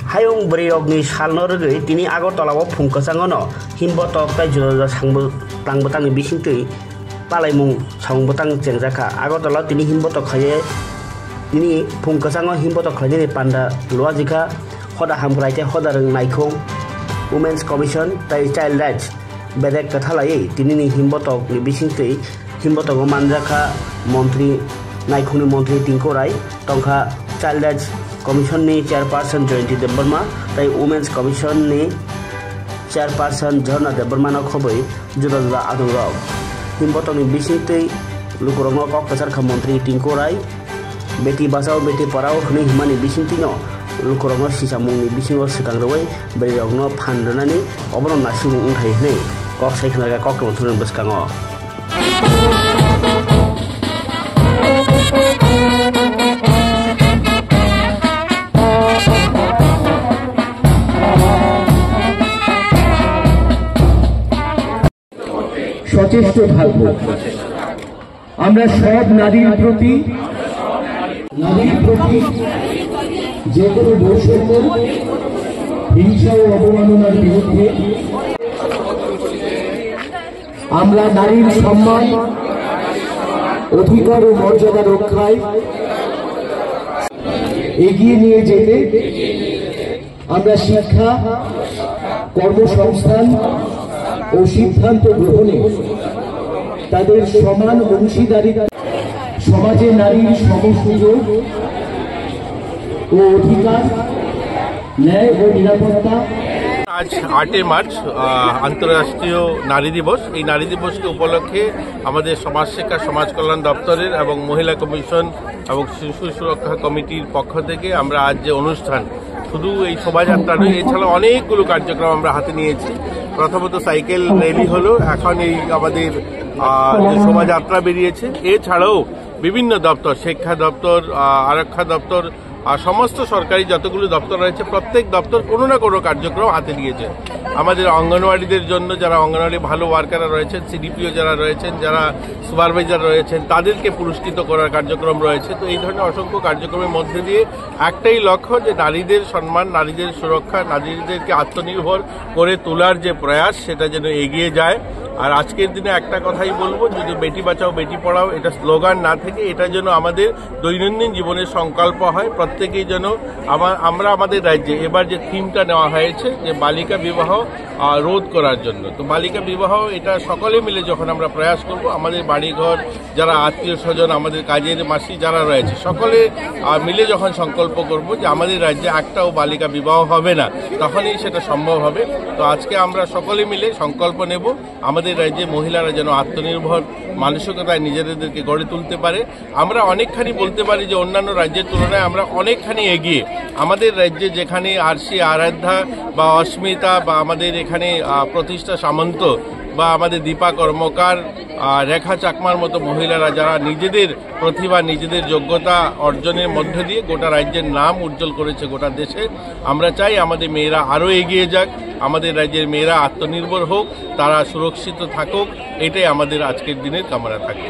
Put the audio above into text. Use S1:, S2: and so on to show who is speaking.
S1: Hayung Briogni Shalnorgui, Tini Agotala Punkasangono, Himbotok Tajo Tangbotang Bishintui, Palamung, Sangbotang Jenzaka, Agotala, Tini Himbotok Haye, Tini Punkasango, Himbotok Haye, Panda, Logica, Hoda Hambraite, Hoda Naikong, Women's Commission, Child Rights, Bedek Katalaye, Tini Himbotok, Bishintui, Himbotok Manjaka, Montri, Naikuni Montri Tinkorai, Tonka, Child Rights Commission ni Chairperson Jointi Debarma, tai Women's Commission ni Chairperson Jhana Debarma na khoboi juda juda adung rok. Himbotok ni bisingtei lukurongno kok kasar kha Montri Tinkorai, Beti Bachao Beti Padhao ni himani bisingtino lukurongno sisamung ni bisingo sikangroi berogno phandonani obono nasung unthai nei kok saikhnaga kok monthun beskango.
S2: সচেষ্ট থাকব আমরা সব নারীর প্রতি যে কোনো বৈষম্য হিংসা ও অবমাননার বিরুদ্ধে আমরা নারীর সম্মান অধিকার ও মর্যাদা রক্ষায় এগিয়ে নিয়ে যেতে আমরা শিক্ষা কর্মসংস্থান ও সিদ্ধান্ত গ্রহণে তাদের সমান অংশীদারিতা সমাজে নারীর সমসুযোগ ও অধিকার ন্যায় ও নিরাপত্তা।
S3: আজ 8 মার্চ আন্তর্জাতিক নারী দিবস। এই নারী দিবসকে উপলক্ষে আমাদের সমাজ শিক্ষা সমাজ কল্যাণ দপ্তরের এবং মহিলা কমিশন এবং শিশু সুরক্ষা কমিটির পক্ষ থেকে আমরা আজ যে অনুষ্ঠান শুধু এই শোভাযাত্রা নয়, এছাড়া অনেকগুলো কার্যক্রম আমরা হাতে নিয়েছি। প্রথমত সাইকেল র্যালি হলো, এখন এই আমাদের শোভাযাত্রা বেরিয়েছে। এছাড়াও বিভিন্ন দপ্তর, শিক্ষা দপ্তর, আরক্ষা দপ্তর, আর সমস্ত সরকারি যতগুলো দপ্তর রয়েছে প্রত্যেক দপ্তর কোনো না কোনো কার্যক্রম হাতে নিয়েছে। আমাদের অঙ্গনওয়াড়িদের জন্য যারা অঙ্গনওয়াড়ি ভালো ওয়ার্কাররা রয়েছেন, সিডিপিও যারা রয়েছেন, যারা সুপারভাইজার রয়েছেন, তাদেরকে পুরস্কৃত করার কার্যক্রম রয়েছে। তো এই ধরনের অসংখ্য কার্যক্রমের মধ্যে দিয়ে একটাই লক্ষ্য যে নারীদের সম্মান, নারীদের সুরক্ষা, নারীদেরকে আত্মনির্ভর করে তোলার যে প্রয়াস সেটা যেন এগিয়ে যায়। আর আজকের দিনে একটা কথাই বলবো, যদি বেটি বাঁচাও বেটি পড়াও এটা স্লোগান না থেকে এটা যেন আমাদের দৈনন্দিন জীবনের সংকল্প হয়। প্রত্যেকেই যেন আমরা আমাদের রাজ্যে এবার যে থিমটা নেওয়া হয়েছে যে বালিকা বিবাহ রোধ করার জন্য, তো বালিকা বিবাহ এটা সকলে মিলে যখন আমরা প্রয়াস করব, আমাদের বাড়িঘর যারা আত্মীয় স্বজন, আমাদের কাজের মাসি যারা রয়েছে সকলে মিলে যখন সংকল্প করব যে আমাদের রাজ্যে একটাও বালিকা বিবাহ হবে না, তখনই সেটা সম্ভব হবে। তো আজকে আমরা সকলে মিলে সংকল্প নেব আমাদের রাজ্যে মহিলারা যেন আত্মনির্ভর মানসিকতায় নিজেদেরকে গড়ে তুলতে পারে। আমরা অনেকখানি বলতে পারি যে অন্যান্য রাজ্যের তুলনায় আমরা অনেকখানি এগিয়ে। আমাদের রাজ্যে যেখানে আরসি আরাধ্যা বা অস্মিতা বা আমাদের এখানে প্রতিষ্ঠা সামন্ত বা আমাদের দীপা কর্মকার, রেখা চাকমার মতো মহিলারা যারা নিজেদের প্রতিভা, নিজেদের যোগ্যতা অর্জনের মধ্যে দিয়ে গোটা রাজ্যের নাম উজ্জ্বল করেছে গোটা দেশে, আমরা চাই আমাদের মেয়েরা আরও এগিয়ে যাক, আমাদের রাজ্যের মেয়েরা আত্মনির্ভর হোক, তারা সুরক্ষিত থাকুক, এটাই আমাদের আজকের দিনের কামনা থাকে।